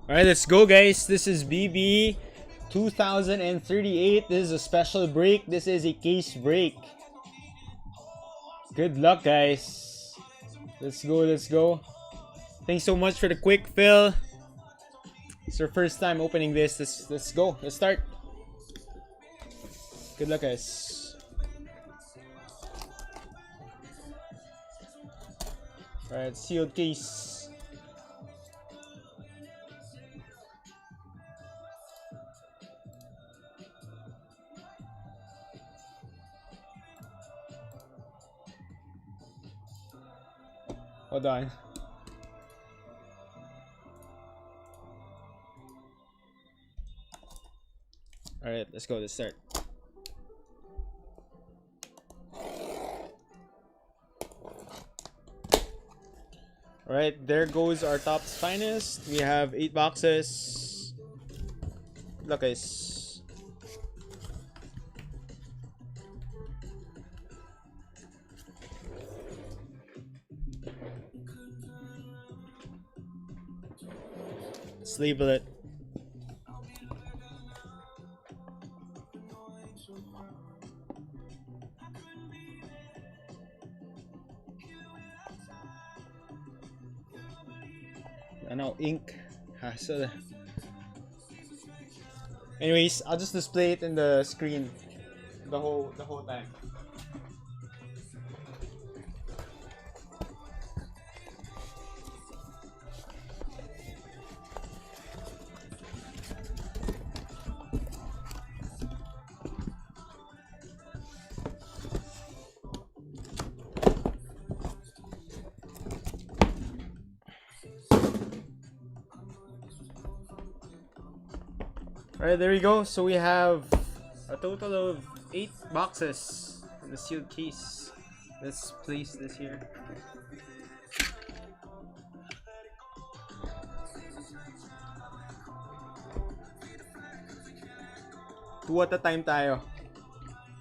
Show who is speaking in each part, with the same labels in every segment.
Speaker 1: Alright, let's go, guys. This is BB 2038. This is a special break. This is a case break. Good luck, guys. Let's go, let's go. Thanks so much for the quick fill. It's our first time opening this. Let's go. Let's start. Good luck, guys. Alright, sealed case. Hold on. Alright, let's go. Let's start. Alright, there goes our top's finest. We have 8 boxes. Look, guys. Let's label it. I know ink hassle. Anyways, I'll just display it in the screen the whole time. Alright, there we go. So we have a total of 8 boxes in the sealed case. Let's place this here. Two at a time tayo.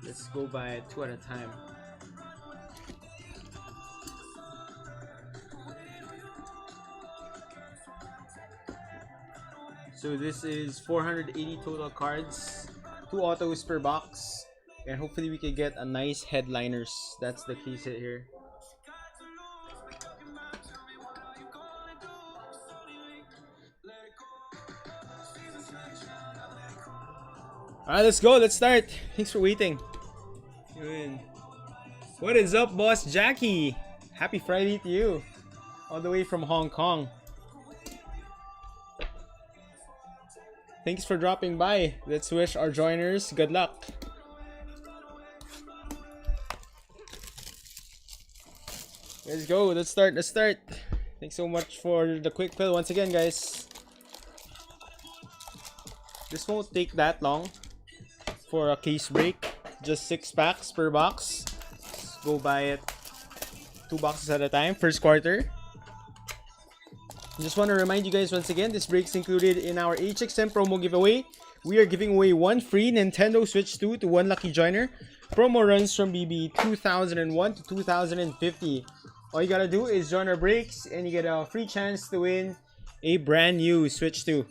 Speaker 1: Let's go by 2 at a time. So this is 480 total cards, 2 autos per box, and hopefully we can get a nice headliners. That's the case here. Alright, let's go. Let's start. Thanks for waiting. What is up, boss Jackie? Happy Friday to you. All the way from Hong Kong. Thanks for dropping by. Let's wish our joiners good luck. Let's go. Let's start. Let's start. Thanks so much for the quick fill once again, guys. This won't take that long for a case break. Just 6 packs per box. Let's go buy it 2 boxes at a time. First quarter. Just want to remind you guys once again, this break's included in our HxM promo giveaway. We are giving away 1 free Nintendo Switch 2 to 1 lucky joiner. Promo runs from BB 2001 to 2050. All you gotta do is join our breaks and you get a free chance to win a brand new Switch 2.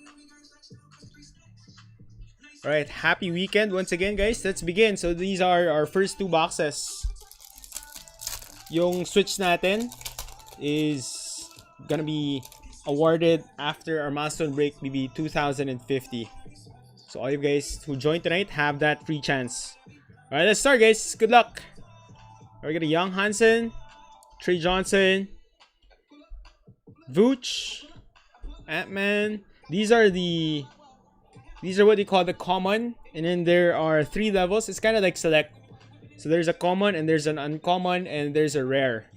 Speaker 1: Alright, happy weekend once again, guys. Let's begin. So these are our first 2 boxes. Yung Switch natin is gonna be awarded after our milestone break BB 2050. So all you guys who joined tonight have that free chance. Alright, let's start, guys. Good luck. We got a Young Hansen, Trey Johnson, Vooch, Ant-Man. These are what they call the common, and then there are 3 levels. It's kind of like select. So there's a common, and there's an uncommon, and there's a rare.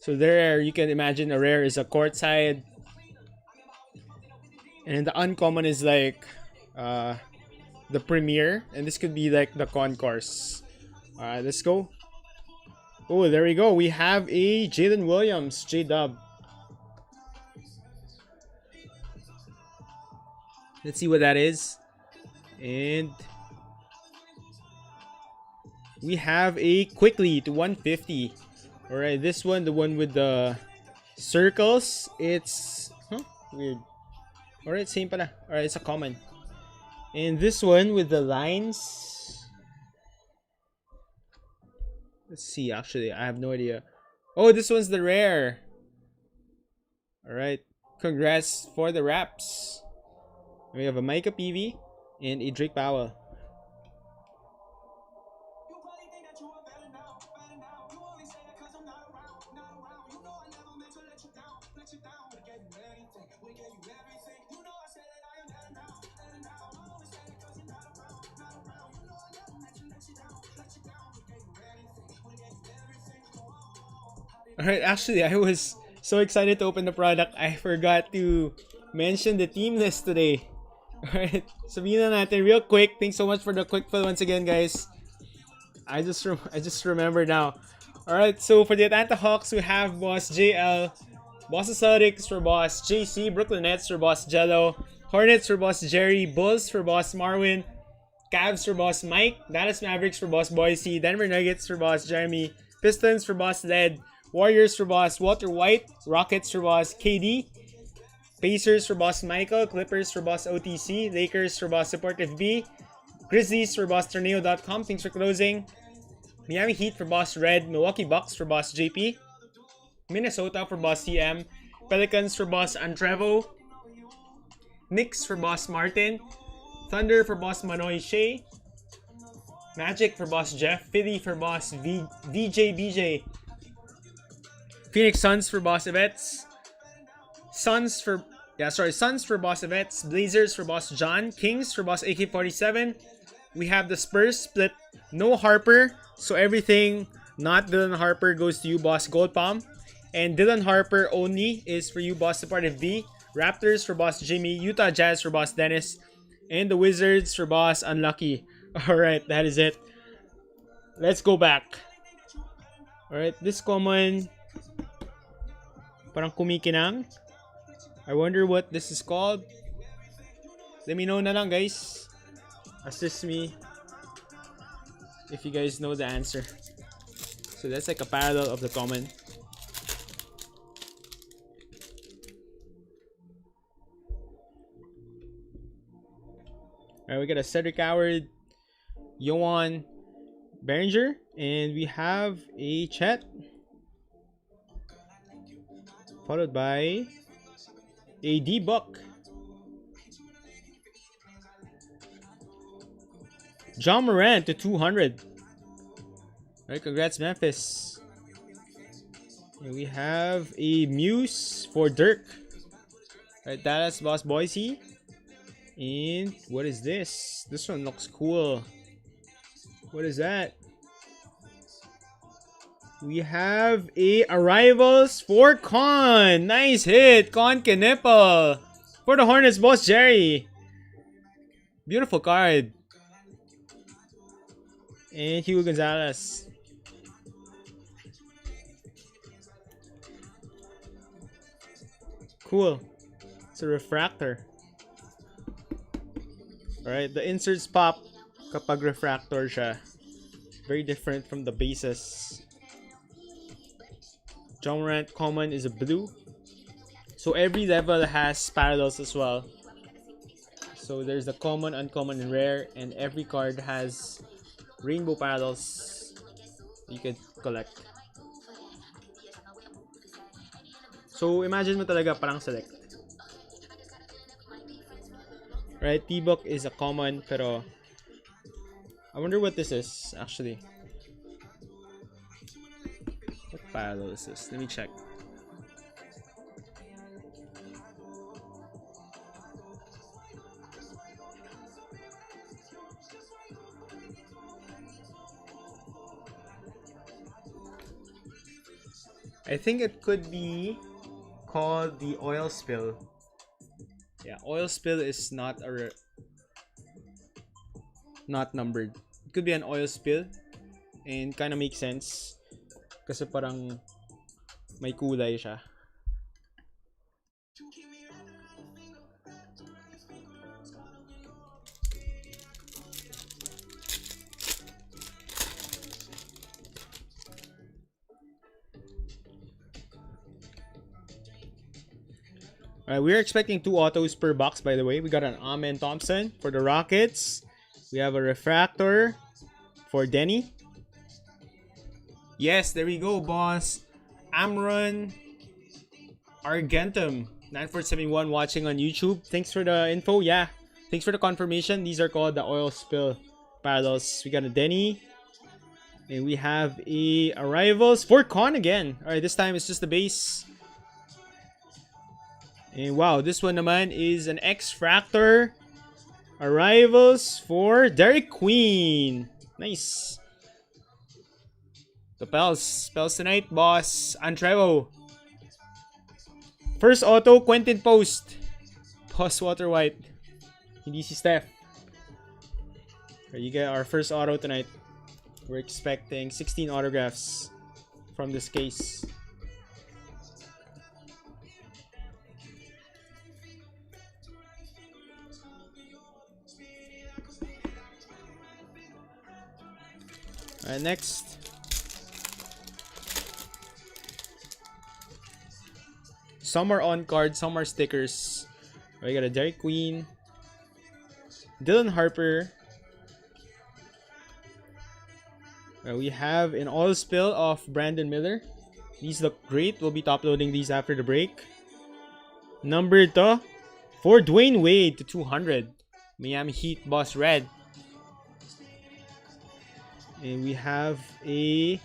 Speaker 1: So there you can imagine a rare is a courtside. And the uncommon is like the premiere, and this could be like the concourse. Alright, let's go. Oh, there we go. We have a Jalen Williams, J-Dub. Let's see what that is. And we have a Quickly to 150. Alright, this one, the one with the circles, it's weird. Alright, same pala. Alright, it's a common. And this one with the lines. Let's see, actually, I have no idea. Oh, this one's the rare. Alright. Congrats for the wraps. We have a Micah PV and a Drake Powell. Alright, actually, I was so excited to open the product, I forgot to mention the team list today. Alright, sabihin na natin real quick. Thanks so much for the quick fill once again, guys. I just remember now. Alright, so for the Atlanta Hawks, we have Boss JL, Boston Celtics for Boss JC, Brooklyn Nets for Boss Jello, Hornets for Boss Jerry, Bulls for Boss Marwin, Cavs for Boss Mike, Dallas Mavericks for Boss Boise, Denver Nuggets for Boss Jeremy, Pistons for Boss Led, Warriors for Boss Walter White, Rockets for Boss KD, Pacers for Boss Michael, Clippers for Boss OTC, Lakers for Boss Supportive B, Grizzlies for Boss Torneo.com, thanks for closing, Miami Heat for Boss Red, Milwaukee Bucks for Boss JP, Minnesota for Boss CM, Pelicans for Boss Antrevo, Knicks for Boss Martin, Thunder for Boss Manoy Shea, Magic for Boss Jeff, Philly for Boss VJ BJ, Phoenix Suns for Boss Evets, Suns for Boss Evets, Blazers for Boss John, Kings for Boss AK47. We have the Spurs split, no Harper, so everything not Dylan Harper goes to you, Boss Gold Palm. And Dylan Harper only is for you, Boss Supportive B. Raptors for Boss Jimmy, Utah Jazz for Boss Dennis, and the Wizards for Boss Unlucky. Alright, that is it. Let's go back. Alright, this common, parang kumikinang. I wonder what this is called. Let me know na lang, guys. Assist me if you guys know the answer. So that's like a parallel of the common. Alright, we got a Cedric Howard, Yohan Behringer, and we have a Chet, followed by a D-Buck, John Morant to 200. Alright, congrats Memphis. And we have a Muse for Dirk. Alright, Dallas Boss Boise. And what is this? This one looks cool. What is that? We have a Arrivals for Con. Nice hit, Con Knipple. For the Hornets, Boss Jerry. Beautiful card. And Hugo Gonzalez. Cool. It's a refractor. Alright, the inserts pop kapag refractor siya. Very different from the bases. John Morant common is a blue. So every level has parallels as well. So there's the common, uncommon, and rare, and every card has rainbow parallels you can collect. So imagine mo talaga parang select. Right, T-Buck is a common, pero I wonder what this is actually. What parallel is this? Let me check. I think it could be called the oil spill. Yeah, oil spill is not not numbered. It could be an oil spill, and kind of makes sense kasi parang may kulay siya. Alright, we're expecting 2 autos per box, by the way. We got an Amen Thompson for the Rockets. We have a refractor for Denny. Yes, there we go, boss. Amron Argentum 9471 watching on YouTube. Thanks for the info. Yeah, thanks for the confirmation. These are called the oil spill parallels. We got a Denny. And we have a Arrivals for Con again. Alright, this time it's just the base. And wow, this one naman is an X-Fractor. Arrivals for Derek Queen. Nice. The Spells tonight, boss. Antrevo. First auto, Quentin Post. Boss Water White. Hindi si Steph. You get our first auto tonight. We're expecting 16 autographs from this case. Alright, next. Some are on card, some are stickers. We got a Derek Queen, Dylan Harper. We have an oil spill of Brandon Miller. These look great. We'll be top loading these after the break. Number 2 for Dwayne Wade to 200. Miami Heat Boss Red. And we have a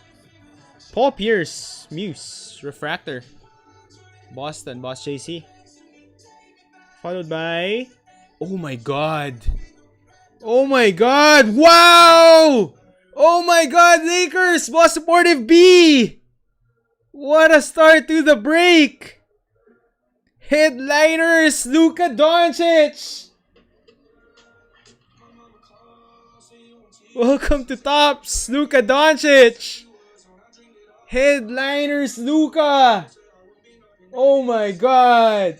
Speaker 1: Paul Pierce Muse Refractor. Boston, Boss JC. Followed by... Oh my god. Oh my god. Wow! Oh my god, Lakers! Boss Supportive B! What a start to the break! Headliners, Luka Doncic! Welcome to Tops, Luka Doncic! Headliners, Luka! Oh my god!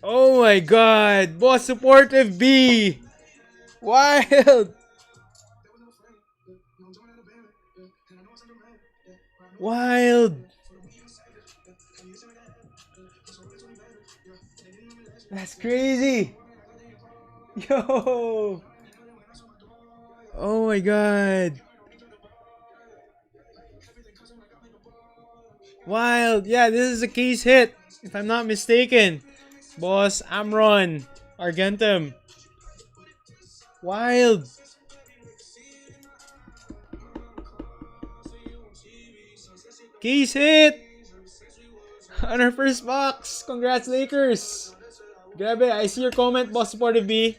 Speaker 1: Oh my god! Boss Supportive B! Wild! Wild! That's crazy! Yo! Oh my god! Wild! Yeah, this is a case hit, if I'm not mistaken. Boss Amron Argentum. Wild! Case hit! On our first box! Congrats, Lakers! Grabe, I see your comment, Boss Supportive B.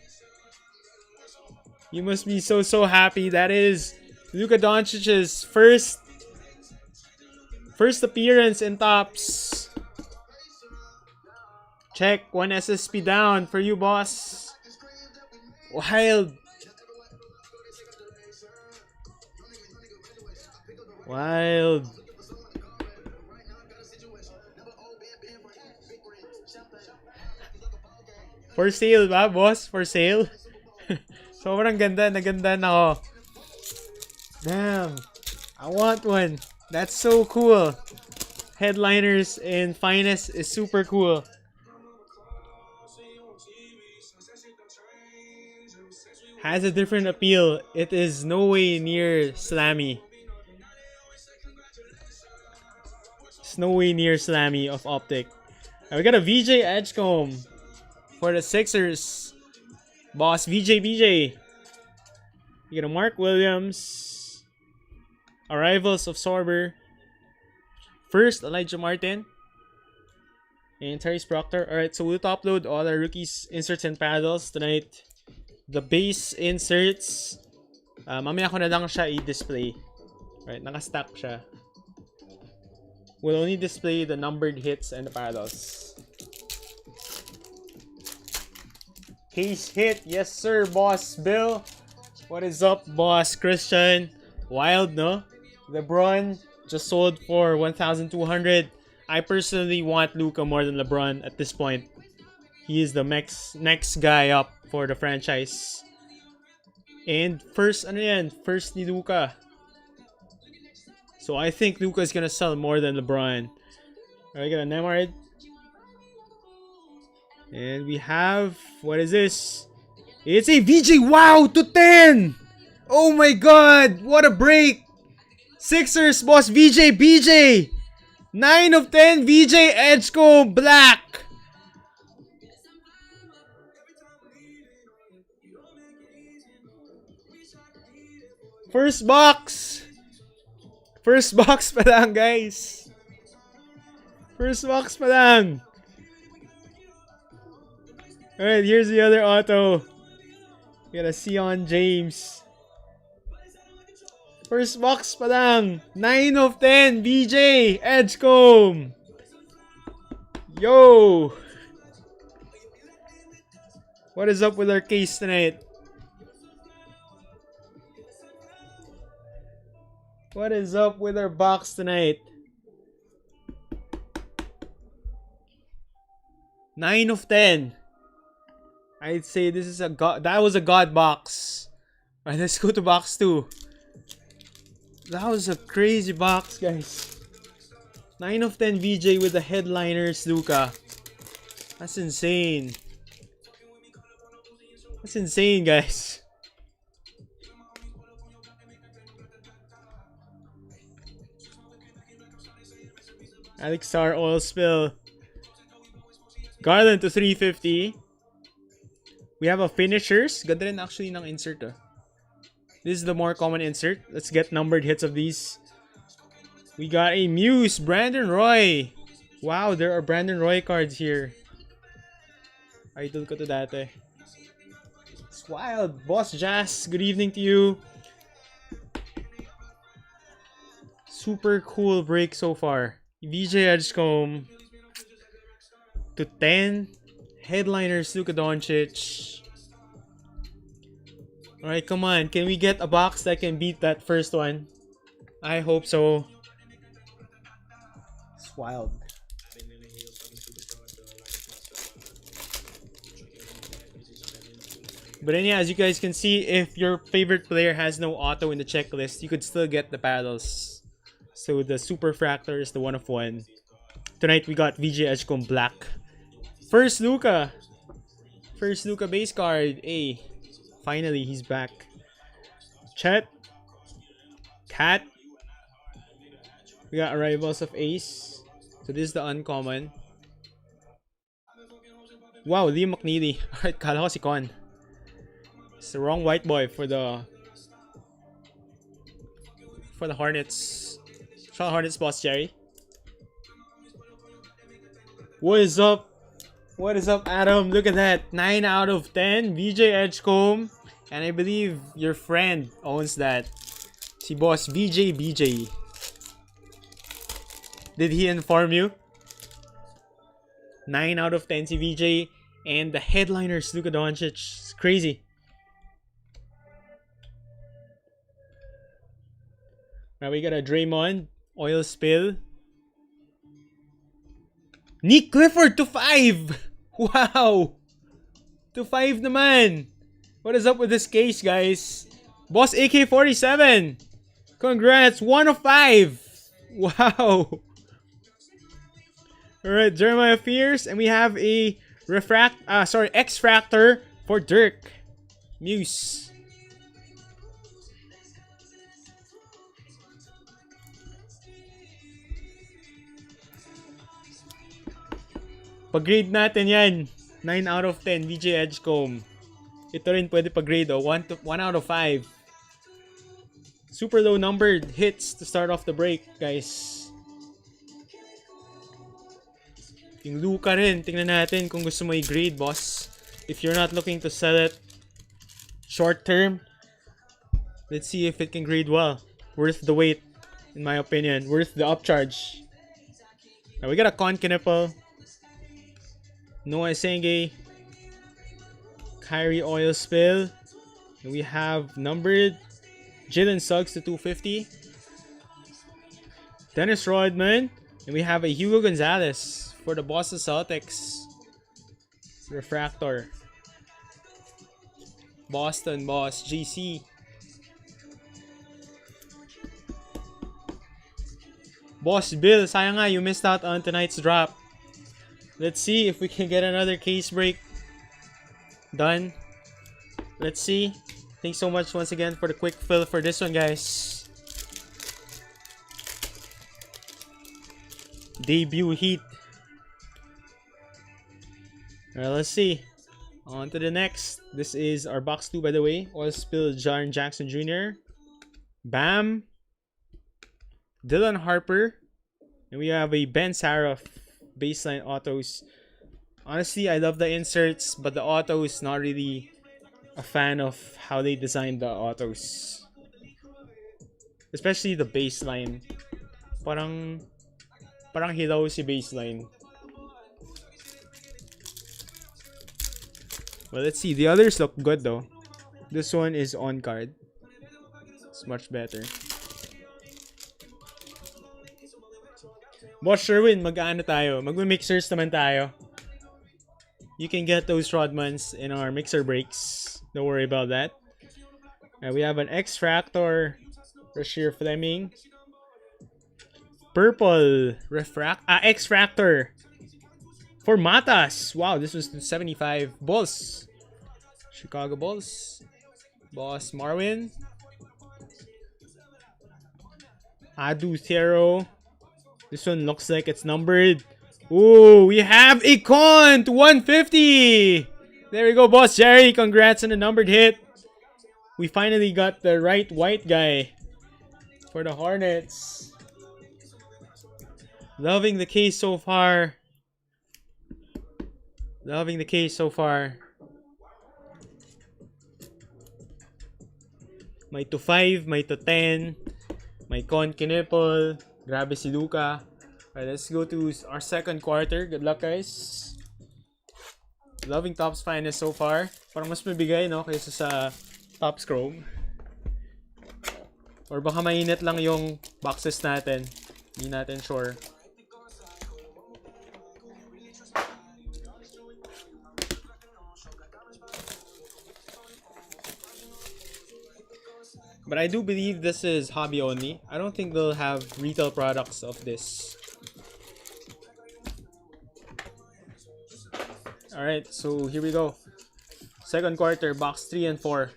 Speaker 1: You must be so happy. That is Luka Doncic's first appearance in Tops. Check, 1 SSP down for you, boss. Wild. Wild. For sale ba, boss? For sale? Sobrang ganda. Nagandahan ako. Damn. I want one. That's so cool. Headliners in Finest is super cool. Has a different appeal. It is no way near Slammy. It's no way near Slammy of Optic. We got a VJ Edgecomb for the Sixers. Boss VJ BJ. You got a Mark Williams. Arrivals of Sorber. First, Elijah Martin. And Terry Proctor. Alright, so we'll top load all our rookies, inserts, and paddles tonight. The base inserts, mamaya ko na lang siya i-display. Right, naka-stack siya. We'll only display the numbered hits and the paddles. Case hit, yes sir, Boss Bill. What is up, Boss Christian? Wild, no? LeBron just sold for 1,200. I personally want Luka more than LeBron at this point. He is the next guy up for the franchise. And first, ano yan? First ni Luka. So I think Luka's gonna sell more than LeBron. Alright, got a Neymar. And we have, what is this? It's a VJ. Wow, to 10. Oh my god, what a break. Sixers boss VJ BJ. 9 of 10 VJ Edgecombe Black. First box. First box pa lang, guys. First box pa lang. Alright, here's the other auto. We got a Sion James. First box pa lang. 9 of 10 VJ Edgecombe. Yo. What is up with our case tonight? What is up with our box tonight? 9 of 10. I'd say this is a god. That was a god box. Alright, let's go to box 2. That was a crazy box, guys. 9 of 10 VJ with the headliners, Luka. That's insane. That's insane, guys. Alexar oil spill. Garland to 350. We have a finishers. Ganda rin actually ng insert. This is the more common insert. Let's get numbered hits of these. We got a Muse, Brandon Roy. Wow, there are Brandon Roy cards here. Idol ko to dati. It's wild. Boss Jazz, good evening to you. Super cool break so far. VJ Edgecombe to 10. Headliners, Luka Doncic. Alright, come on. Can we get a box that can beat that first one? I hope so. It's wild. But then yeah, as you guys can see, if your favorite player has no auto in the checklist, you could still get the paddles. So the Super Fractor is the 1 of 1. Tonight we got VJ Edgecombe Black. First Luka. First Luka base card. Hey, finally he's back. Chet. Cat. We got Arrivals of Ace. So this is the uncommon. Wow, Liam McNeely. Alright, kala ko si Con. It's the wrong white boy for the Hornets. Charlotte Hornets boss Jerry. What is up? What is up, Adam? Look at that. 9 out of 10. VJ Edgecombe. And I believe your friend owns that. Si boss VJ BJ. Did he inform you? 9 out of 10 si VJ. And the headliners, Luka Doncic. It's crazy. Now we got a Draymond. Oil spill. Nick Clifford to 5! Wow! To 5 naman! What is up with this case, guys? Boss AK-47! Congrats! 1 of 5! Wow! Alright, Jeremiah Fierce. And we have a X-Fractor for Dirk. Muse. Pag-grade natin yan. 9 out of 10. VJ Edgecombe. Ito rin pwede pag-grade. 1 out of 5. Super low numbered hits to start off the break, guys. Yung Luka rin. Tingnan natin kung gusto mo i-grade, boss. If you're not looking to sell it short term, let's see if it can grade well. Worth the wait, in my opinion. Worth the upcharge. Now we got a Conkinipple. Noah Senge, Kyrie oil spill, and we have numbered Jalen Suggs to 250, Dennis Rodman, and we have a Hugo Gonzalez for the Boston Celtics. Refractor. Boston boss GC. Boss Bill, sayang nga, you missed out on tonight's drop. Let's see if we can get another case break done. Let's see. Thanks so much once again for the quick fill for this one, guys. Debut heat. Alright, let's see. On to the next. This is our box 2, by the way. Oil Spill Jaren Jackson Jr. Bam. Dylan Harper. And we have a Ben Saraf baseline autos. Honestly, I love the inserts, but the auto is not really a fan of how they designed the autos. Especially the baseline. Parang hilaw si baseline. Well, let's see. The others look good though. This one is on card. It's much better. Boss Sherwin, mag-ano tayo? Mag-mixers naman tayo. You can get those Rodmans in our mixer breaks. Don't worry about that. And we have an X-Fractor. Rasheer Fleming. Purple. X-Fractor. For Matas. Wow, this was 75 Bulls. Chicago Bulls. Boss Marwin. Adu Thero. This one looks like it's numbered. Ooh, we have a con to 150. There we go, Boss Jerry. Congrats on the numbered hit. We finally got the right white guy for the Hornets. Loving the case so far. Loving the case so far. May to 5, may to 10. May con kinipple. Grabe si Luka. Alright, let's go to our second quarter. Good luck, guys. Loving Topps Finest so far. Parang mas mabigay, no? Kaysa sa Topps Chrome. Or baka mainit lang yung boxes natin. Hindi natin sure. But I do believe this is hobby only. I don't think they'll have retail products of this. Alright, so here we go. Second quarter, box 3 and 4.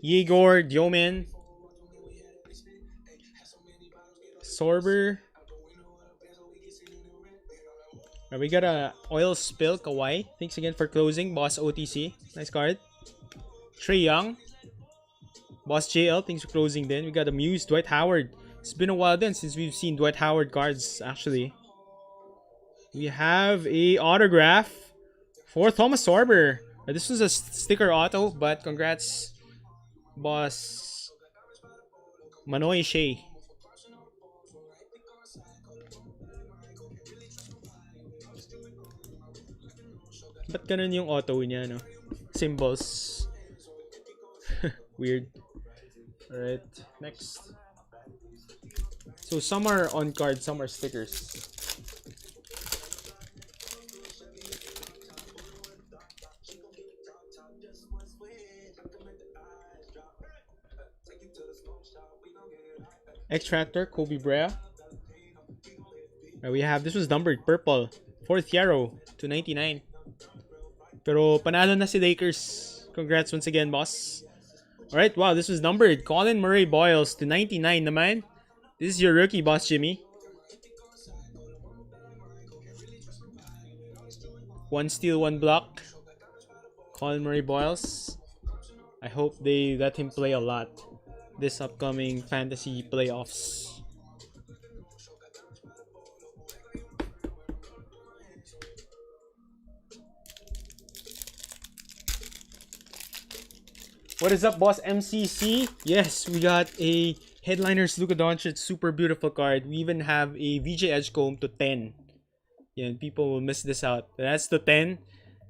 Speaker 1: Yegor Diomen. Sorber. We got a Oil Spill Kawhi. Thanks again for closing, Boss OTC. Nice card. Trae Young. Boss JL, thanks for closing then. We got a Muse, Dwight Howard. It's been a while then since we've seen Dwight Howard cards, actually. We have a autograph for Thomas Sorber. This was a sticker auto, but congrats, Boss Manoy Shea. Ba't ganun yung auto niya, no? Symbols. Weird. Alright, next. So some are on card, some are stickers. X-Tractor, Kobe Brea. We have, this was numbered, purple. 4th Yarrow, 299. Pero panalo na si Lakers. Congrats once again, boss. Alright, wow, this was numbered. Colin Murray Boyles to 99 naman. This is your rookie, Boss Jimmy. 1 steal, 1 block. Colin Murray Boyles. I hope they let him play a lot this upcoming fantasy playoffs. What is up, Boss MCC? Yes, we got a Headliners Luka Doncic super beautiful card. We even have a VJ Edgecomb to 10. Yeah, people will miss this out. That's the 10.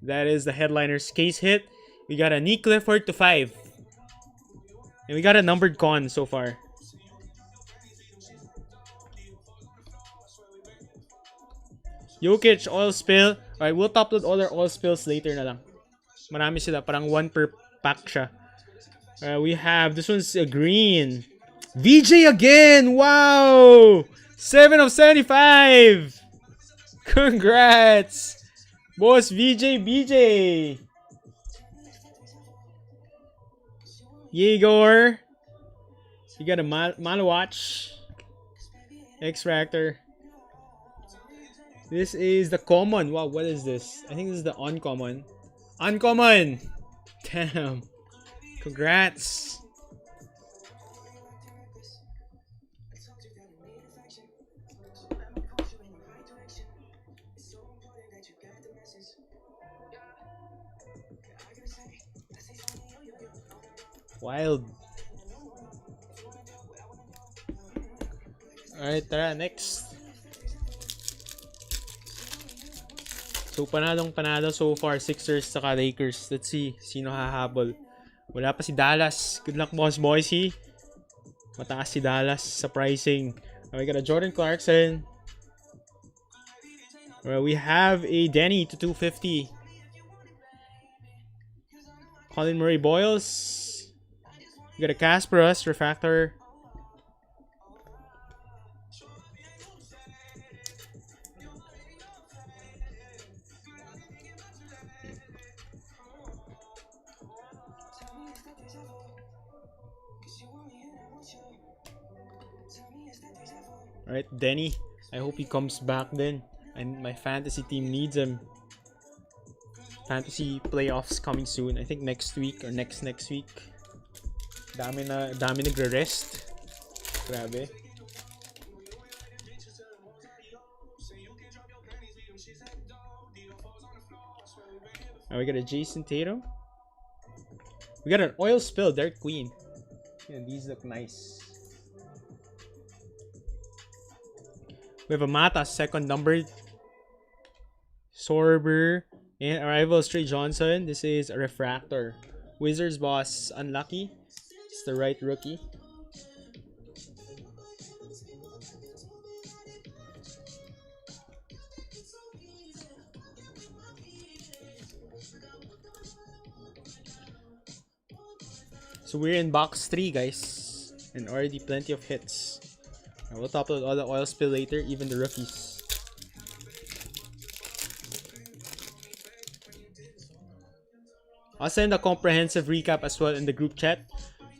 Speaker 1: That is the Headliners case hit. We got a Nick Clifford to 5. And we got a numbered con so far. Jokic, oil spill. Alright, we'll top load all our oil spills later na lang. Marami sila. Parang 1 per pack siya. We have this one's a green. VJ again! Wow! 7 of 75! Congrats! Boss VJ BJ! Yegor! You got a Malwatch. X-Fractor. This is the common. Wow, what is this? I think this is the uncommon. Uncommon! Damn. Congrats! Wild. Alright, tara, next. So, panalo so far. Sixers saka Lakers. Let's see. Sino hahabol. Wala pa si Dallas. Good luck, boss Boise. Mataas si Dallas. Surprising. We got a Jordan Clarkson. We have a Denny to 250. Colin Murray Boyles. We got a Kasparus Refractor. Alright, Denny. I hope he comes back then. And my fantasy team needs him. Fantasy playoffs coming soon. I think next week or next week. Dami nagre-rest. Grabe. We got a Jason Tatum. We got an oil spill, Derek Queen. Yeah, these look nice. We have a Mata, second numbered. Sorber. And Arrival Stray Johnson. This is a refractor. Wizards boss, unlucky. It's the right rookie. So we're in box 3, guys. And already plenty of hits. And we'll top load all the oil spill later, even the rookies. I'll send a comprehensive recap as well in the group chat.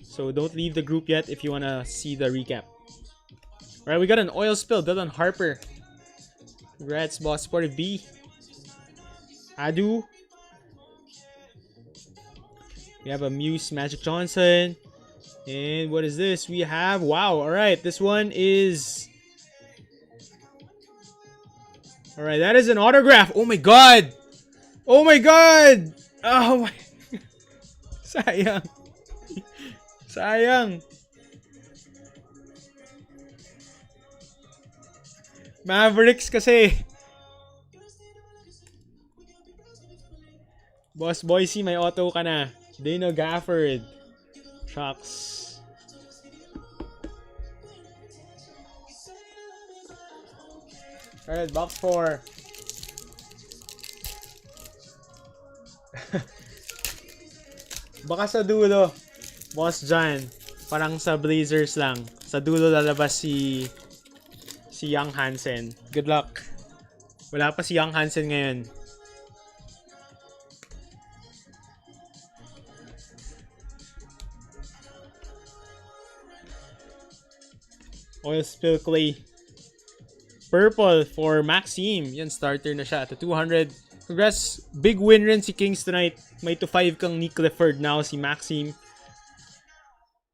Speaker 1: So don't leave the group yet if you want to see the recap. Alright, we got an oil spill. Dylan Harper. Congrats, boss. Sportive B. Adu. We have a Muse Magic Johnson. And what is this? We have... Wow, alright. This one is... Alright, that is an autograph. Oh my god! Oh my god! Oh my... Sayang. Sayang. Mavericks kasi. Boss Boise, may auto ka na. Dino Gafford. Shucks. Alright, box 4. Baka sa dulo, Boss John, parang sa Blazers lang. Sa dulo lalabas si Young Hansen. Good luck. Wala pa si Young Hansen ngayon. Oil Spill Clay. Purple for Maxime. Yan, starter na siya to 200. Congrats. Big win rin si Kings tonight. May to 5 kang Nick Clifford now si Maxime.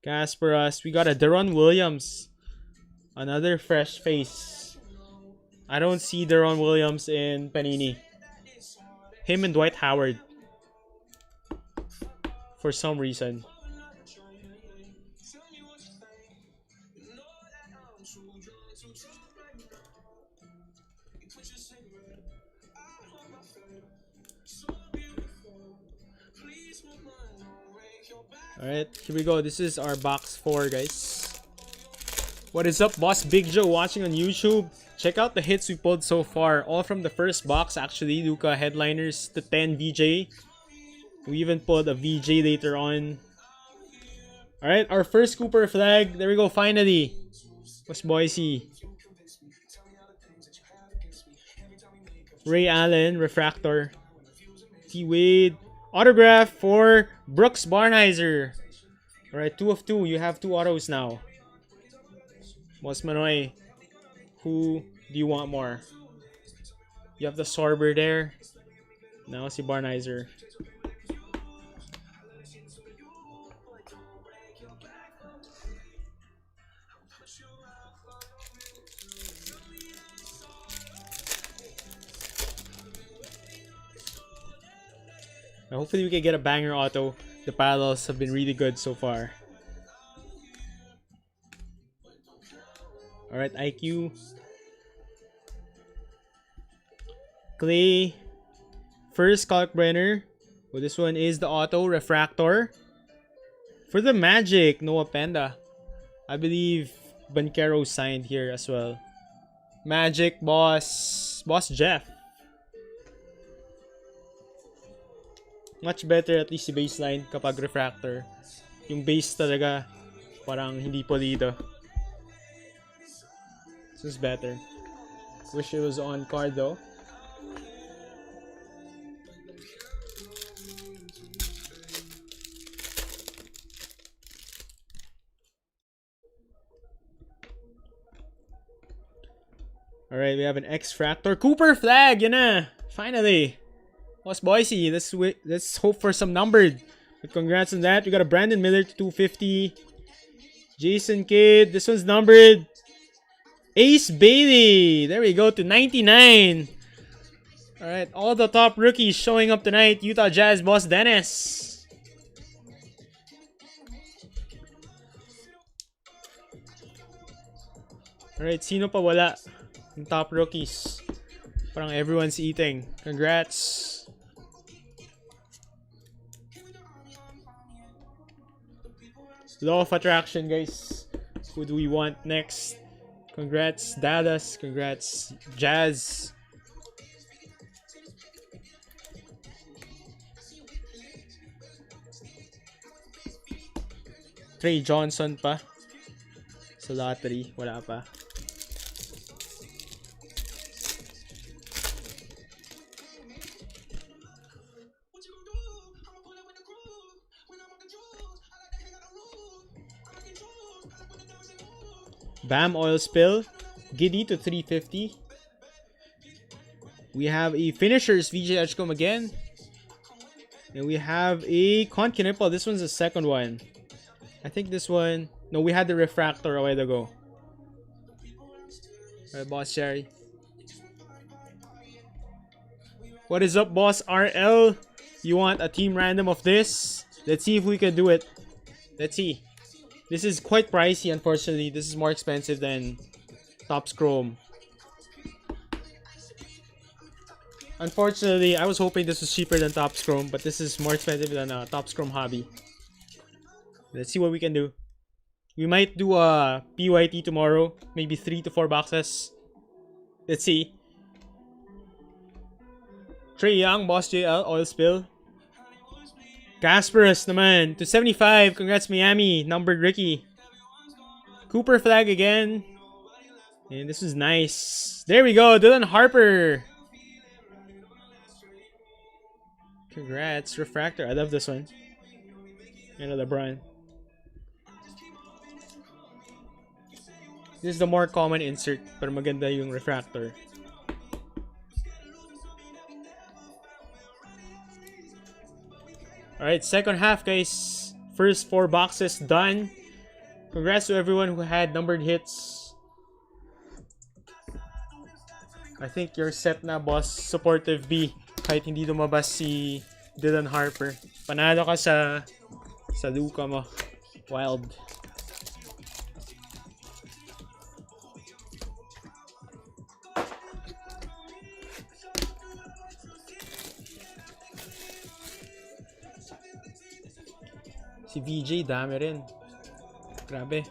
Speaker 1: Kasparus. We got a Deron Williams. Another fresh face. I don't see Deron Williams in Panini. Him and Dwight Howard. For some reason. Alright, here we go. This is our box 4, guys. What is up, Boss Big Joe watching on YouTube? Check out the hits we pulled so far. All from the first box, actually. Luka headliners, the 10 VJ. We even pulled a VJ later on. Alright, our first Cooper flag. There we go, finally. What's Boise? Ray Allen, Refractor. T. Wade. Autograph for Brooks Barnheiser. Alright, 2 of 2. You have 2 autos now. Boss Manoy, who do you want more? You have the Sorber there. Now si Barnheiser. Now hopefully we can get a banger auto. The parallels have been really good so far. Alright, IQ. Clay. First Kalkbrenner. Well, this one is the auto Refractor. For the Magic, Noah Penda. I believe Banquero signed here as well. Magic, Boss Jeff. Much better at least si baseline kapag Refractor. Yung base talaga parang hindi pulido. This is better. Wish it was on card though. Alright, we have an X-Fractor. Cooper flag! Yan na! Finally! What's Boise? Let's hope for some numbered. But congrats on that. We got a Brandon Miller to 250. Jason Kidd. This one's numbered. Ace Bailey. There we go to 99. Alright, all the top rookies showing up tonight. Utah Jazz boss Dennis. Alright, sino pa wala? Yung top rookies. Parang everyone's eating. Congrats. Law of attraction, guys. Who do we want next? Congrats, Dallas. Congrats, Jazz. Trey Johnson pa. Sa lottery, wala pa. Bam oil spill. Giddy to 350. We have a finishers VJ HxM again. And we have a Conkinipple. This one's the second one. I think this one. No, we had the refractor a while ago. Alright, boss Sherry. What is up, boss RL? You want a team random of this? Let's see if we can do it. Let's see. This is quite pricey, unfortunately. This is more expensive than Topps Chrome. Unfortunately, I was hoping this was cheaper than Topps Chrome, but this is more expensive than Topps Chrome Hobby. Let's see what we can do. We might do a PYT tomorrow. Maybe 3 to 4 boxes. Let's see. Trey Young, Boss JL, oil spill. Kasparus naman to 75. Congrats, Miami. Numbered Ricky. Cooper flag again. And this is nice. There we go. Dylan Harper. Congrats. Refractor. I love this one. And a LeBron. This is the more common insert. Pero maganda yung refractor. Alright, second half, guys. First 4 boxes done. Congrats to everyone who had numbered hits. I think you're set na, boss. Supportive B. Kahit hindi lumabas si Dylan Harper. Panalo ka sa luka mo. Wild. Si VJ, dami rin. Grabe.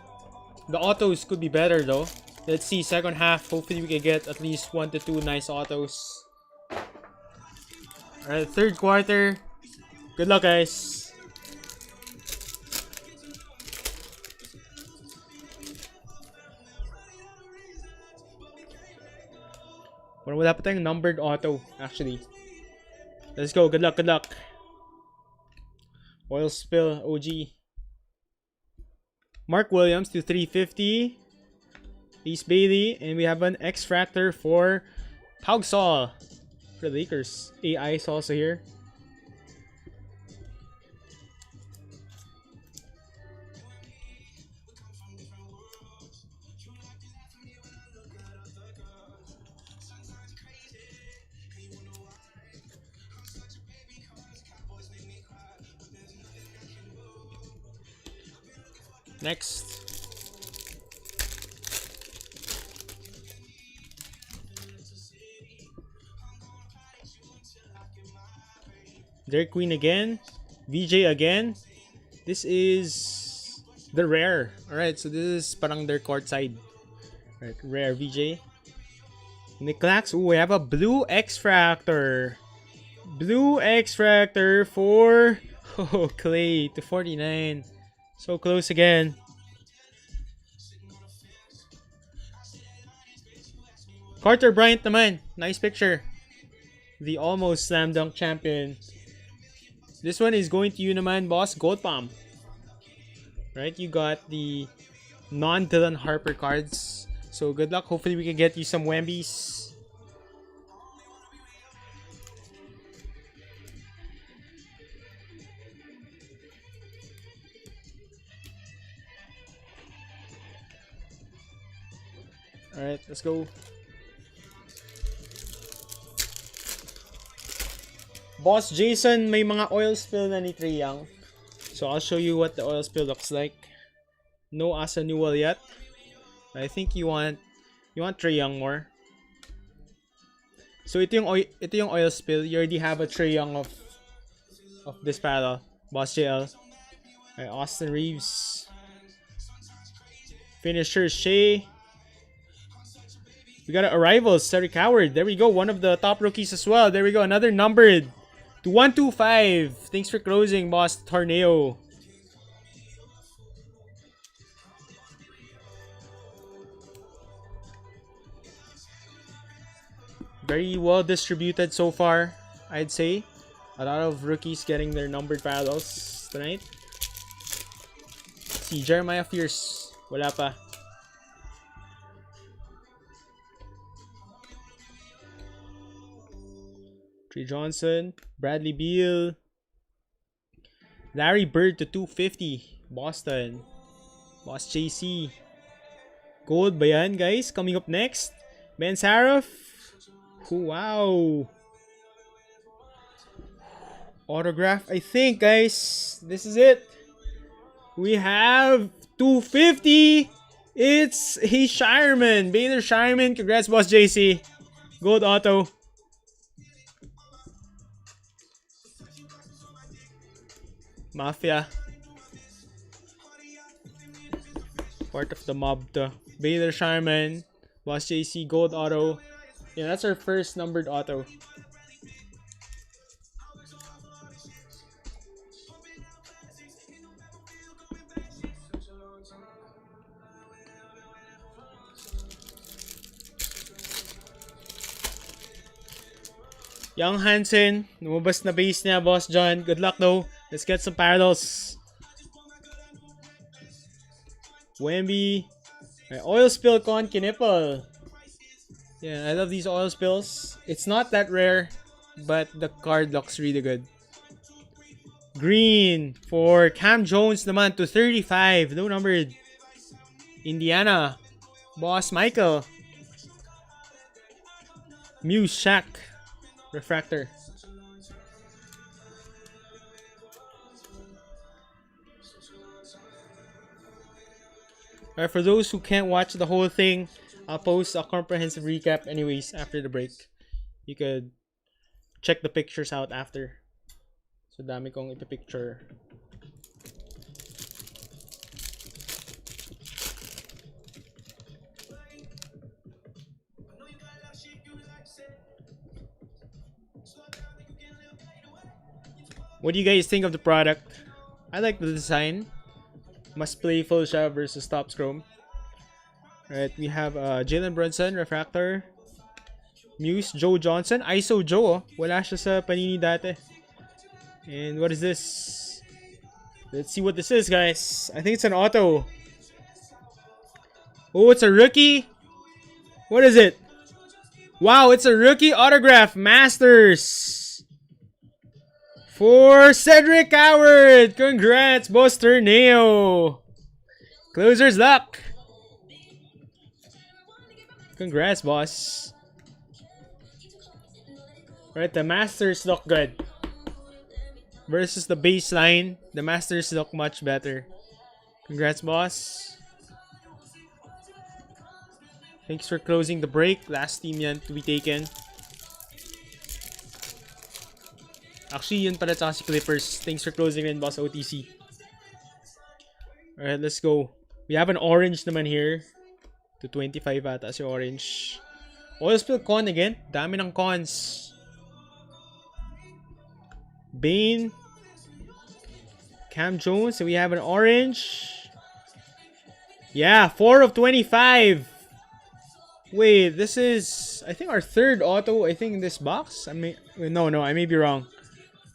Speaker 1: The autos could be better though. Let's see, second half. Hopefully we can get at least 1 to 2 nice autos. Alright, third quarter. Good luck, guys. Wala pa tayong numbered auto, actually. Let's go. Good luck, good luck. Oil spill, OG. Mark Williams to 350. Ace Bailey. And we have an X-Fractor for Pau Gasol for the Lakers. AI is also here. Next. Derek Queen again. VJ again. This is the rare. Alright, so this is parang their court side. Alright, rare VJ. Nicklax. Ooh, we have a blue X-Fractor. Blue X-Fractor for Clay to 49. So close again. Carter Bryant naman. Nice picture. The almost slam dunk champion. This one is going to you naman, boss. Gold Palm. Right? You got the non-Dylan Harper cards. So good luck. Hopefully we can get you some Wembies. Alright, let's go. Boss Jason, may mga oil spill na ni Trae Young. So I'll show you what the oil spill looks like. No Asa Newell yet. I think you want Trae Young more. So ito yung oil spill. You already have a Trae Young of this battle. Boss JL. Right, Austin Reeves. Finisher Shea. We got an Arrivals, Cedric Howard. There we go. One of the top rookies as well. There we go. Another numbered to 125. Thanks for closing, boss. Torneo. Very well distributed so far, I'd say. A lot of rookies getting their numbered paddles tonight. Si Jeremiah Fierce. Wala pa. Trey Johnson, Bradley Beal, Larry Bird to 250, Boston, Boss JC. Gold ba yan, guys? Coming up next, Ben Saraf. Wow. Autograph, I think, guys. This is it. We have 250. It's Shireman, Baylor Shireman. Congrats, Boss JC. Gold auto. Mafia. Part of the mob to Baylor Sharman, Boss JC, gold auto. Yeah, that's our first numbered auto. Young Hansen, lumabas na base niya, Boss John. Good luck though. Let's get some parallels. Wemby. Oil spill con Kinipple. Yeah, I love these oil spills. It's not that rare, but the card looks really good. Green for Cam Jones naman to 35. No numbered. Indiana. Boss Michael. Muse Shaq. Refractor. Alright, for those who can't watch the whole thing, I'll post a comprehensive recap anyways after the break. You could check the pictures out after. So dami kong ipipicture. What do you guys think of the product? I like the design. Must playful siya versus Top Chrome. Right, we have Jalen Brunson, Refractor. Muse, Joe Johnson. ISO Joe, oh. Wala siya sa Panini dati. And what is this? Let's see what this is, guys. I think it's an auto. Oh, it's a rookie. What is it? Wow, it's a rookie autograph. Masters. For Cedric Howard. Congrats, Boss Torneo. Closer's luck. Congrats, boss. Alright, the Masters look good. Versus the baseline, the Masters look much better. Congrats, boss. Thanks for closing the break. Last team yan to be taken. Actually, yun pala tsaka si Clippers. Thanks for closing in, boss OTC. Alright, let's go. We have an orange naman here. To 25 ata si orange. Oil spill con again. Dami ng cons. Bane. Cam Jones. So we have an orange. Yeah, 4 of 25. Wait, this is, I think, our third auto, I think, in this box. I may, no, I may be wrong.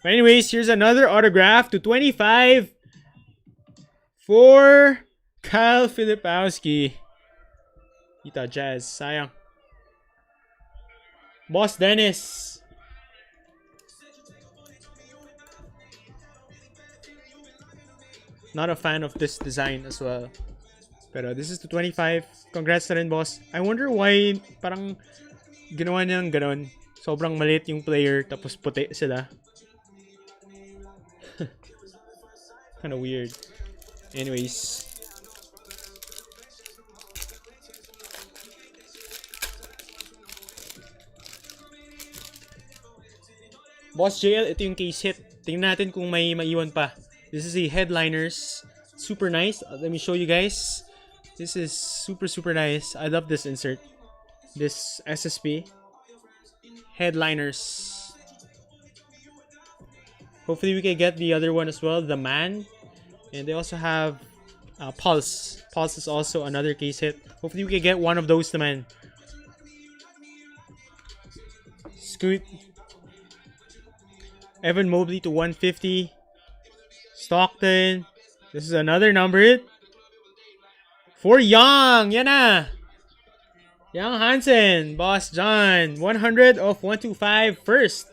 Speaker 1: But anyways, here's another autograph to 25 for Kyle Filipowski. Utah Jazz, sayang. Boss Dennis. Not a fan of this design as well. Pero this is to 25. Congrats na rin, boss. I wonder why parang ginawa niyang ganon. Sobrang maliit yung player tapos puti sila. Kinda weird. Anyways. Boss JL, ito yung case hit. Tingnan natin kung may maiwan pa. This is a headliners. Super nice. Let me show you guys. This is super nice. I love this insert. This SSP. Headliners. Hopefully we can get the other one as well. The Man. And they also have Pulse. Pulse is also another case hit. Hopefully we can get one of those, the Man. Scoot. Evan Mobley to 150. Stockton. This is another number. For Young. Yan na. Young Hansen. Boss John. 100 of 125 first.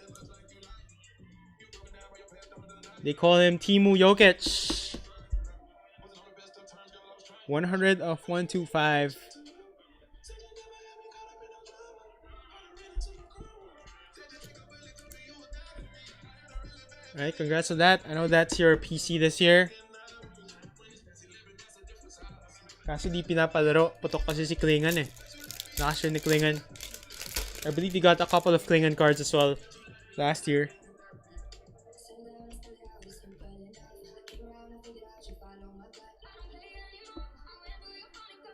Speaker 1: They call him Timu Jokic. 100 of 125. Alright, congrats on that. I know that's your PC this year. Kaso di pinapalaro. Putok kasi si Klingan eh. Nakasure ni Klingan. I believe he got a couple of Klingan cards as well last year.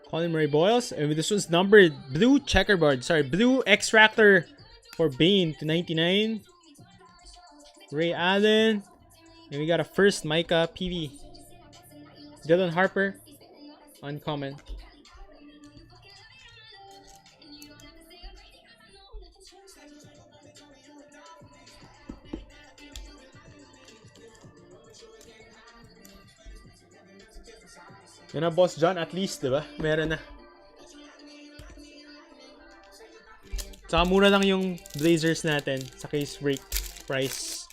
Speaker 1: Colin Murray Boyles. And this one's numbered blue checkerboard. Sorry, blue extractor for Bane to 99. Ray Allen. And we got a first Micah PV. Dylan Harper. Uncommon. Yun na, Boss John, at least, diba? Meron na. Tsaka mura lang yung Blazers natin sa case break price.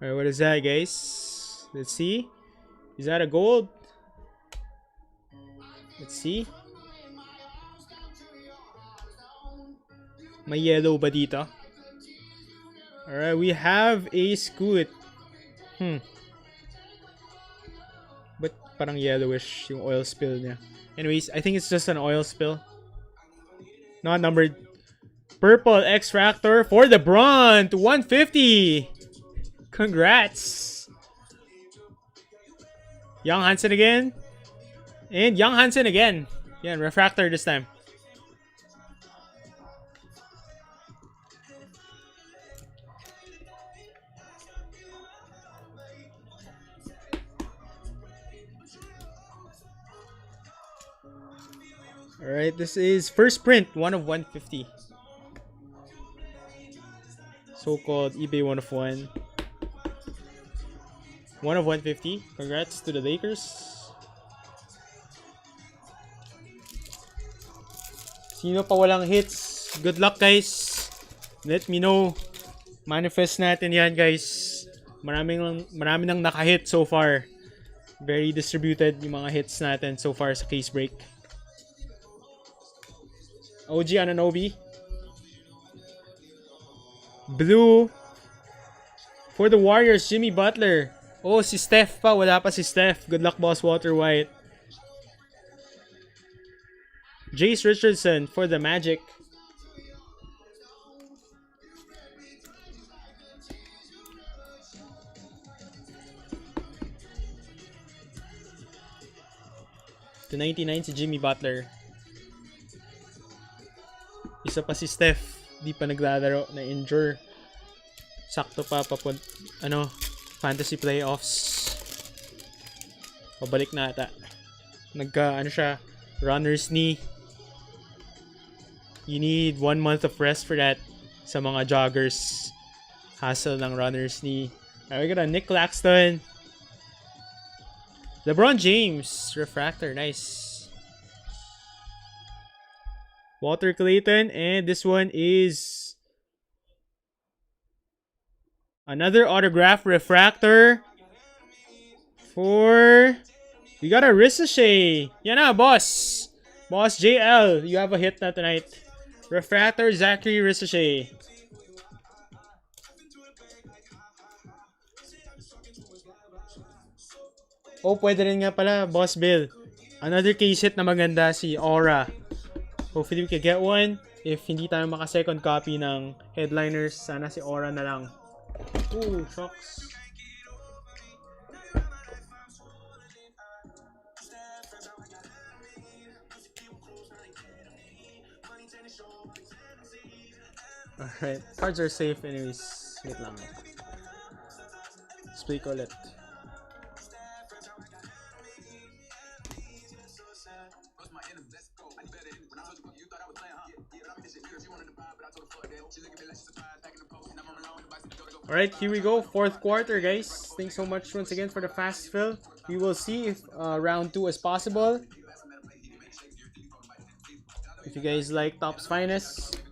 Speaker 1: Alright, what is that, guys? Let's see. Is that a gold? Let's see. May yellow ba dito? Alright, we have a Scoot. But parang yellowish yung oil spill niya. Anyways, I think it's just an oil spill. Not numbered. Purple X-Fractor for the Braun to 150. Congrats. Young Hansen again. And Young Hansen again. Yeah, refractor this time. Alright, this is first print, 1 of 150. So-called eBay 1 of 1. 1 of 150. Congrats to the Lakers. Sino pa walang hits? Good luck, guys. Let me know. Manifest natin yan, guys. Marami nang naka-hit so far. Very distributed yung mga hits natin so far sa case break. OG Ananobi. Blue. For the Warriors, Jimmy Butler. Oh, si Steph pa. Wala pa si Steph. Good luck, boss. Walter White. Jace Richardson for the Magic. To 99 si Jimmy Butler. Isa pa si Steph. Di pa naglalaro. Na-injure. Sakto pa fantasy playoffs. Pabalik na ata. Siya, runner's knee. You need 1 month of rest for that sa mga joggers. Hassle ng runner's knee. Alright, we got a Nick Claxton. LeBron James. Refractor. Nice. Walter Clayton. And this one is another autograph refractor for... We got a Ricochet. Yan na, boss. Boss JL. You have a hit na tonight. Refractor Zachary Ricochet. Oh, pwede rin nga pala, Boss Bill. Another case hit na maganda, si Aura. Hopefully we can get one. If hindi tayo maka-second copy ng headliners, sana si Aura na lang. Ooh, shocks. Alright, cards are safe anyways. Wait lang. Display ko ulit. Alright, here we go. Fourth quarter, guys. Thanks so much once again for the fast fill. We will see if round 2 is possible. If you guys like Top's Finest,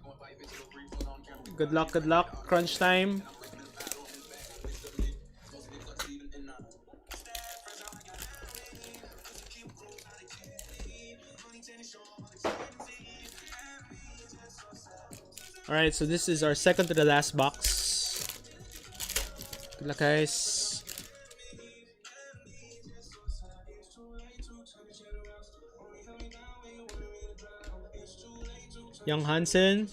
Speaker 1: good luck, good luck. Crunch time. Alright, so this is our second to the last box. Good luck, guys. Young Hansen.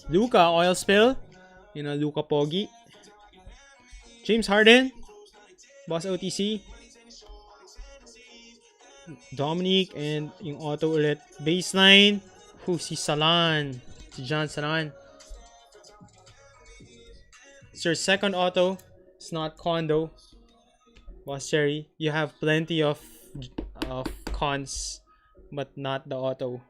Speaker 1: Luka, oil spill. You know, Luka Pogi. James Harden. Boss OTC. Dominique and yung auto ulit. Baseline. Si Salan. Si John Salan. It's your second auto. It's not condo. Boss Cherry. You have plenty of cons, but not the auto.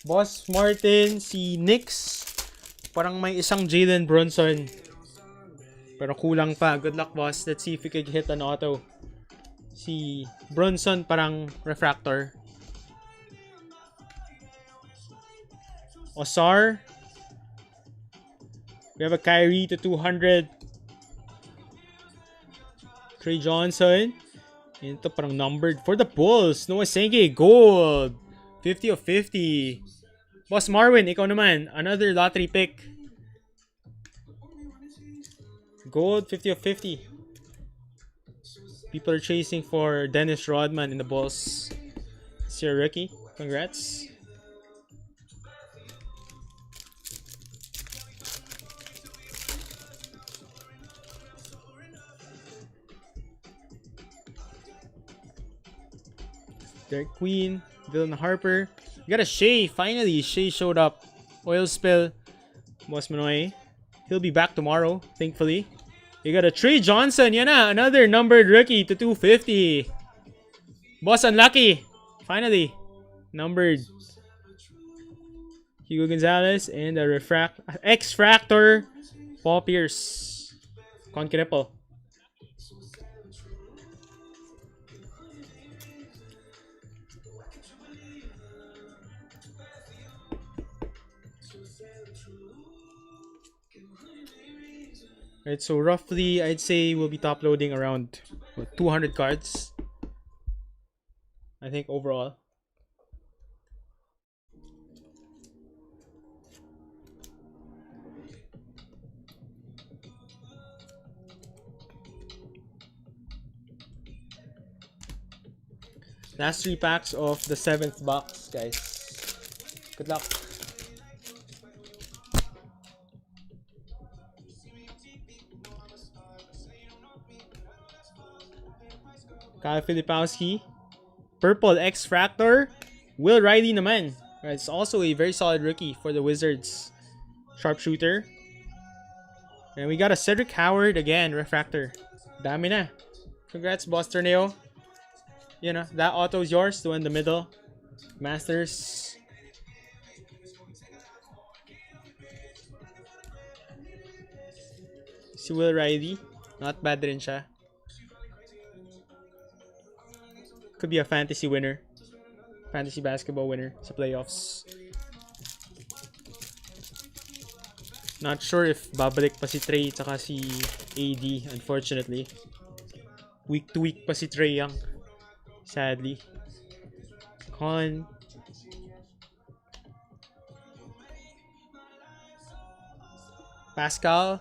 Speaker 1: Boss Martin, si Knicks. Parang may isang Jalen Brunson. Pero kulang pa. Good luck, boss. Let's see if we can hit an auto. Si Brunson parang refractor. Osar. We have a Kyrie to 200. Trey Johnson. Ito parang numbered for the Bulls. Noah Senge, gold. 50 of 50. Boss Marwin, ikaw naman. Another lottery pick. Gold, 50 of 50. People are chasing for Dennis Rodman in the Bulls. It's your rookie. Congrats. Derek Queen, Dylan Harper. You got a Shea. Finally, Shea showed up. Oil spill. Boss Manoy. He'll be back tomorrow, thankfully. You got a Trey Johnson. Yan na, another numbered rookie to 250. Boss, unlucky. Finally. Numbered. Hugo Gonzalez and the X-Fractor. Paul Pierce. Conquerepel. Right, so roughly, I'd say we'll be top loading around 200 cards. I think overall. Last 3 packs of the 7th box, guys. Good luck. Kyle Filipowski. Purple X-Fractor. Will Riley naman. Right, it's also a very solid rookie for the Wizards. Sharpshooter. And we got a Cedric Howard again, Refractor. Dami na. Congrats, Boss Torneo. You know, that auto is yours, the one in the middle. Masters. Si Will Riley. Not bad rin siya. Could be a fantasy winner. Fantasy basketball winner sa playoffs. Not sure if babalik pa si Trey tsaka si AD, unfortunately. Week to week pa si Trey Young. Sadly. Con. Pascal.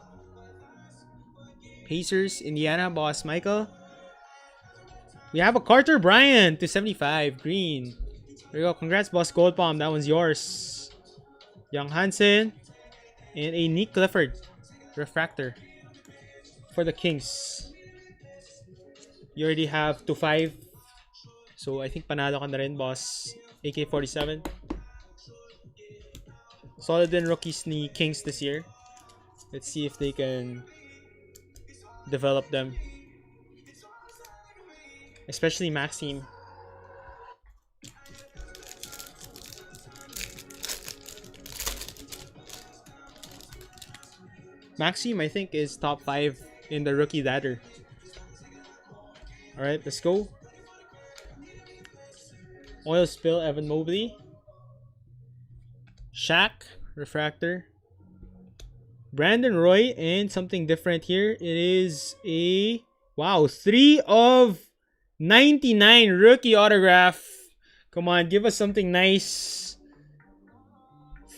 Speaker 1: Pacers, Indiana, Boss Michael. We have a Carter Bryant to 75, green. There you go. Congrats, Boss Gold Palm. That one's yours. Young Hansen. And a Nick Clifford. Refractor. For the Kings. You already have 2-5. So, I think panalo ka na rin, Boss. AK-47. Solid din rookies ni Kings this year. Let's see if they can develop them. Especially Maxime. Maxime, I think, is top 5 in the rookie ladder. Alright, let's go. Oil Spill, Evan Mobley. Shaq, Refractor. Brandon Roy, and something different here. It is a, wow, 3 of 99 rookie autograph. Come on, give us something nice.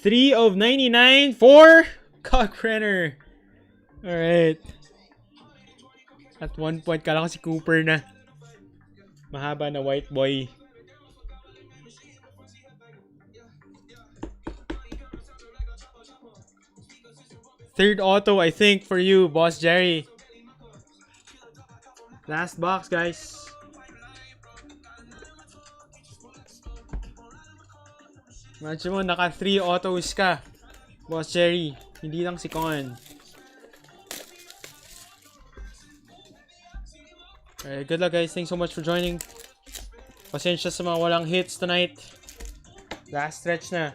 Speaker 1: 3 of 99 for Cockrenner. Alright. At one point, kala ko si Cooper na. Mahaba na white boy. Third auto, I think, for you, Boss Jerry. Last box, guys. Imagine mo, naka 3 autos ka, Boss Jerry. Hindi lang si Con. Alright, good luck, guys. Thanks so much for joining. Pasensya sa mga walang hits tonight. Last stretch na.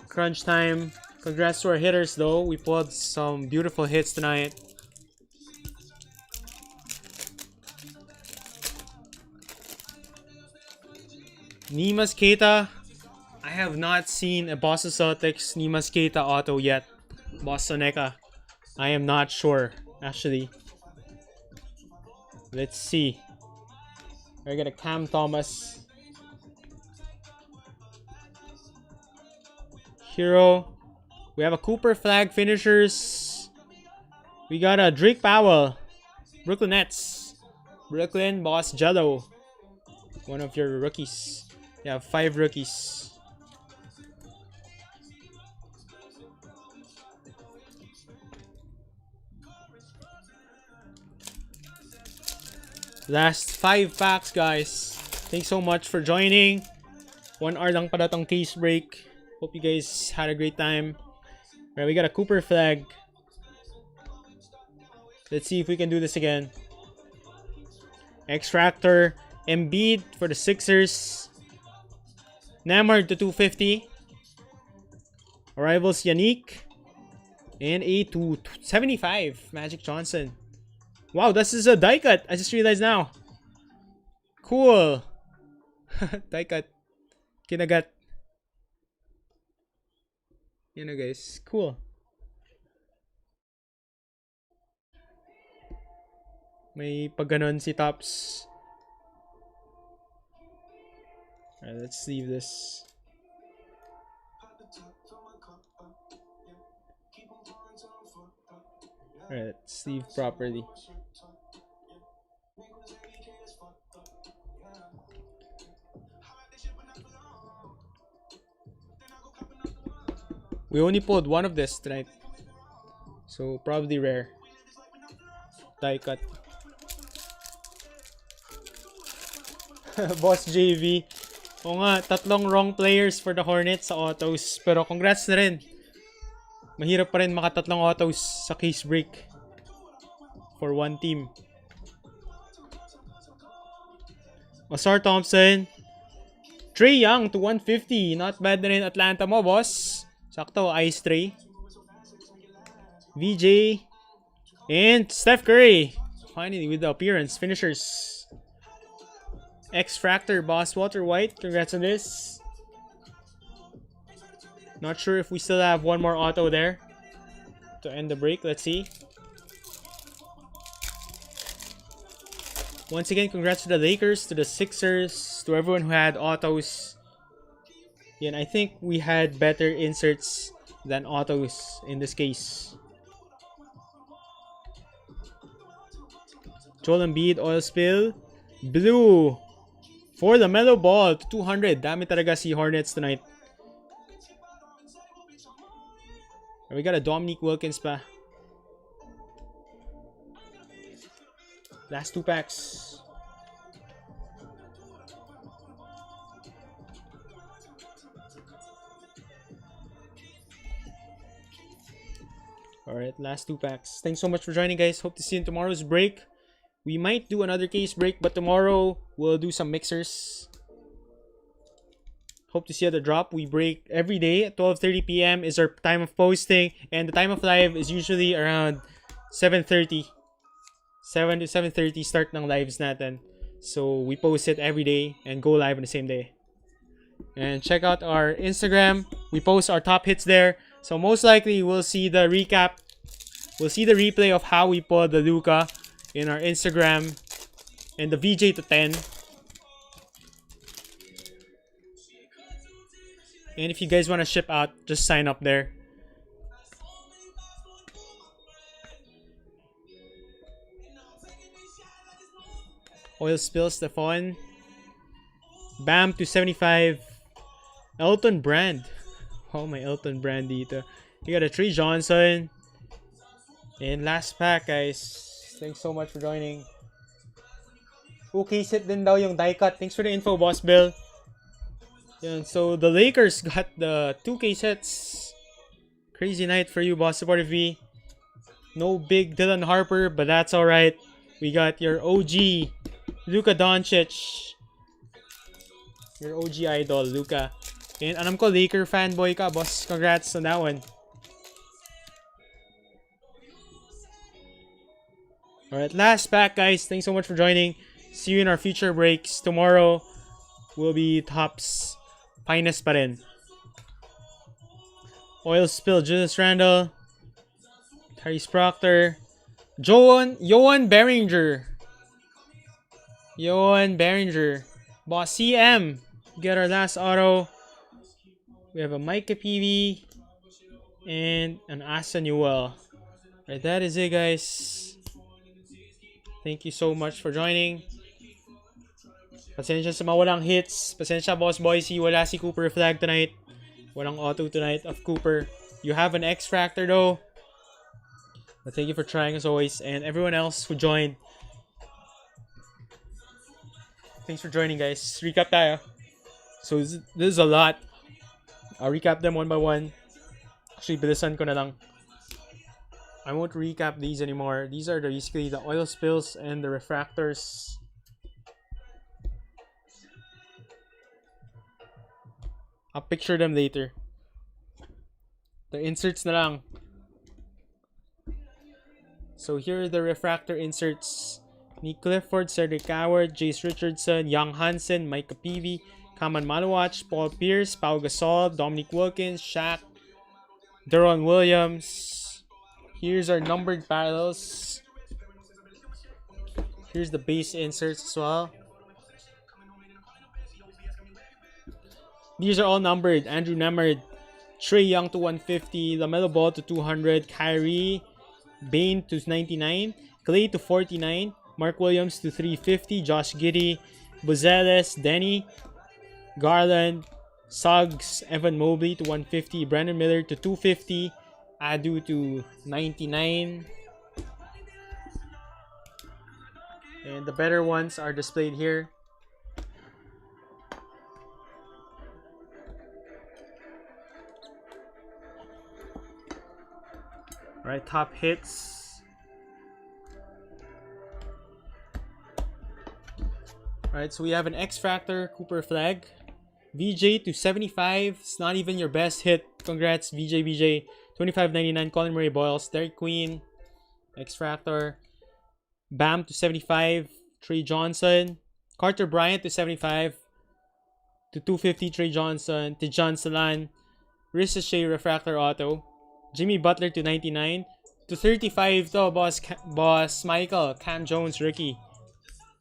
Speaker 1: Crunch time. Congrats to our hitters, though. We pulled some beautiful hits tonight. Nemas Keita. I have not seen a Boston Celtics Nemas Keita auto yet. Boston Eka. I am not sure, actually. Let's see. We're gonna Cam Thomas. Hero. We have a Cooper Flag Finishers. We got a Drake Powell. Brooklyn Nets. Brooklyn Boss Jello. One of your rookies. You have 5 rookies. Last 5 packs, guys. Thanks so much for joining. 1 hour lang pala tong case break. Hope you guys had a great time. Alright, we got a Cooper Flag. Let's see if we can do this again. X-Fractor. Embiid for the Sixers. Nemard to 250. Arrivals Yannick. And a 275 Magic Johnson. Wow, this is a die cut. I just realized now. Cool. Die cut. Kinagat. You know guys. Cool. May pagganon si Tops. Alright, let's leave this. Alright, sleeve properly. We only pulled one of this tonight. So, probably rare. Die cut. Boss JV. O nga, tatlong wrong players for the Hornets sa autos. Pero congrats na rin. Mahirap pa rin makatatlong autos sa case break. For one team. Osar Thompson. Trae Young to 150. Not bad na rin Atlanta mo, boss. Sakto, Ice Trae. VJ. And Steph Curry. Finally with the appearance. Finishers. X-Fractor, Boss Walter White. Congrats on this. Not sure if we still have one more auto there to end the break. Let's see. Once again, congrats to the Lakers, to the Sixers, to everyone who had autos. Yeah, and I think we had better inserts than autos in this case. Joel Embiid, oil spill. Blue. For the Melo Ball to 200. Dami talaga si Hornets tonight. And we got a Dominique Wilkins pa. Last 2 packs. Alright, last 2 packs. Thanks so much for joining, guys. Hope to see you in tomorrow's break. We might do another case break, but tomorrow we'll do some mixers. Hope to see you at the drop. We break every day at 12:30 p.m. is our time of posting. And the time of live is usually around 7:30. 7 to 7:30 start ng lives natin. So we post it every day and go live on the same day. And check out our Instagram. We post our top hits there. So most likely we'll see the recap. We'll see the replay of how we pulled the Luka in our Instagram. And the VJ to 10. And if you guys want to ship out, just sign up there. Oil spill, Stephon. Bam to 75. Elton Brand. Oh, my Elton Brand dito. You got a Trey Johnson. And last pack, guys. Thanks so much for joining. Okay, set din daw yung die cut. Thanks for the info, Boss Bill. Yan, so the Lakers got the 2K sets. Crazy night for you, Boss Supportive V. No big Dylan Harper, but that's alright. We got your OG, Luka Doncic. Your OG idol, Luka. And alam ko, Laker fanboy ka, boss. Congrats on that one. Alright, last pack, guys. Thanks so much for joining. See you in our future breaks. Tomorrow will be Tops finest pa rin. Oil spill, Julius Randle. Tyrese Proctor. Johan Behringer. Johan Behringer. Boss CM. Get our last auto. We have a Micah PV. And an Asa Newell. Alright, that is it, guys. Thank you so much for joining. Pasensya sa mga walang hits. Pasensya, Boss Boycie. Wala si Cooper Flag tonight. Walang auto tonight of Cooper. You have an X-Fractor though. But thank you for trying as always. And everyone else who joined. Thanks for joining, guys. Recap tayo. So this is a lot. I'll recap them one by one. Actually, bilisan ko na lang. I won't recap these anymore. These are basically the oil spills and the refractors. I'll picture them later. The inserts na lang. So here are the refractor inserts. Nick Clifford, Cedric Howard, Jace Richardson, Young Hansen, Micah Peavy, Kaman Malawach, Paul Pierce, Pau Gasol, Dominic Wilkins, Shaq, Deron Williams. Here's our numbered parallels. Here's the base inserts as well. These are all numbered. Andrew Nemeth, Trae Young to 150, LaMelo Ball to 200, Kyrie, Bane to 99, Clay to 49, Mark Williams to 350, Josh Giddey, Buzeles, Denny, Garland, Suggs, Evan Mobley to 150, Brandon Miller to 250, Adu to 99. And the better ones are displayed here. Alright, top hits. Alright, so we have an X Factor Cooper Flag. VJ to 75. It's not even your best hit. Congrats, VJ BJ. 25.99. Colin Murray Boyles. Derek Queen. X Factor. Bam to 75. Trey Johnson. Carter Bryant to 75. To 250. Trey Johnson. Tijan Salan. Ricochet Refractor Auto. Jimmy Butler to 99. To 35 to Boss Michael. Cam Jones rookie.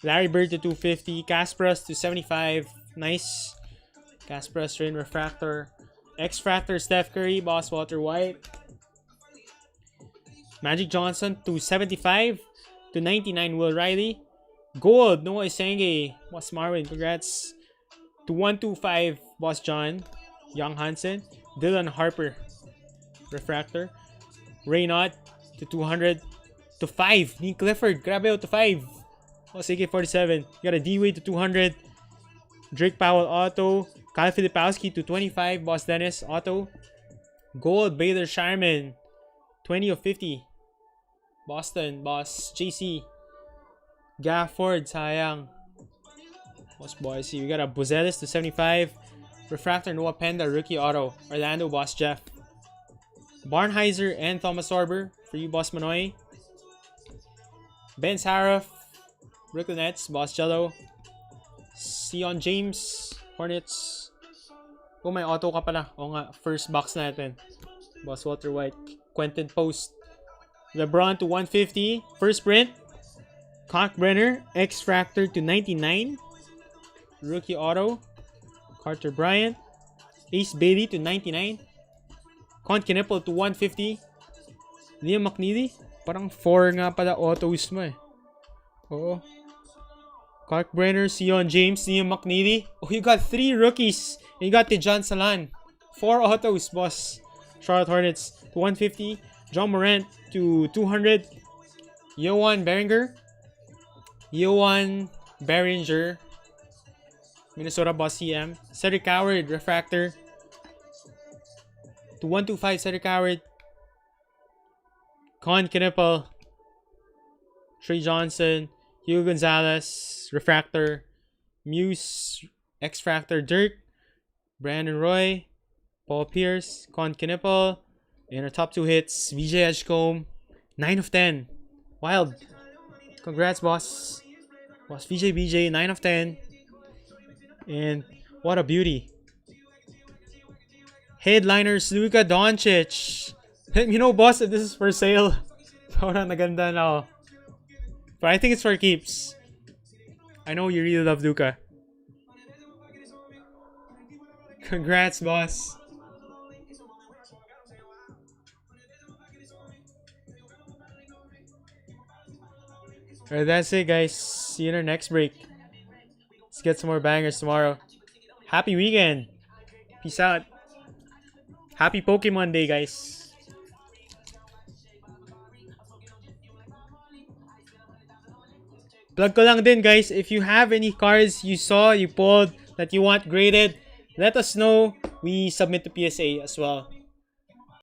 Speaker 1: Larry Bird to 250. Kasparas to 75. Nice. Kasparas Rain Refractor. X Factor Steph Curry. Boss Walter White. Magic Johnson to 75. To 99 Will Riley. Gold Noah Isenge. Boss Marvin. Congrats. To 125 Boss John. Young Hansen. Dylan Harper Refractor. Raynaud to 200. To 5. Nick Clifford. Grabe to 5. Boss AK-47. You got a D-Wade to 200. Drake Powell Auto. Kyle Filipowski to 25. Boss Dennis Auto. Gold Baylor Sharman. 20 of 50. Boston. Boss JC. Gafford. Sayang. Boss Boise. We got a Buzelis to 75. Refractor Noah Penda. Rookie Auto. Orlando. Boss Jeff. Barnheiser and Thomas Sorber for you, Boss Manoy. Ben Saraf, Brooklyn Nets, Boss Jello. Sion James, Hornets. Oh, may auto ka pala. O nga, first box natin. Boss Walter White, Quentin Post. LeBron to 150, first print. Kalkbrenner, X Factor to 99. Rookie auto. Carter Bryant. Ace Bailey to 99. Knipple to 150. Liam McNeely. Parang 4 nga pala autos mo eh. Oo. Kalkbrenner, Sion James, Liam McNeely. Oh, you got 3 rookies. And you got Tijan Salan. 4 autos, boss. Charlotte Hornets to 150. John Morant to 200. Johan Beringer. Minnesota Boss CM. Cedric Howard, Refractor. To 125, Cedric Howard. Knipple. Trey Johnson. Hugo Gonzalez. Refractor. Muse. X Factor. Dirk. Brandon Roy. Paul Pierce. Knipple. And our top 2 hits. VJ Edgecombe. 9 of 10. Wild. Congrats, boss. Boss VJ BJ. 9 of 10. And what a beauty. Headliners, Luka Doncic. Let me know, boss, if this is for sale. Sobrang naganda na ako. But I think it's for keeps. I know you really love Luka. Congrats, boss. Alright, that's it, guys. See you in our next break. Let's get some more bangers tomorrow. Happy weekend. Peace out. Happy Pokemon Day, guys. Plug ko lang din, guys. If you have any cards you saw, you pulled, that you want graded, let us know. We submit to PSA as well.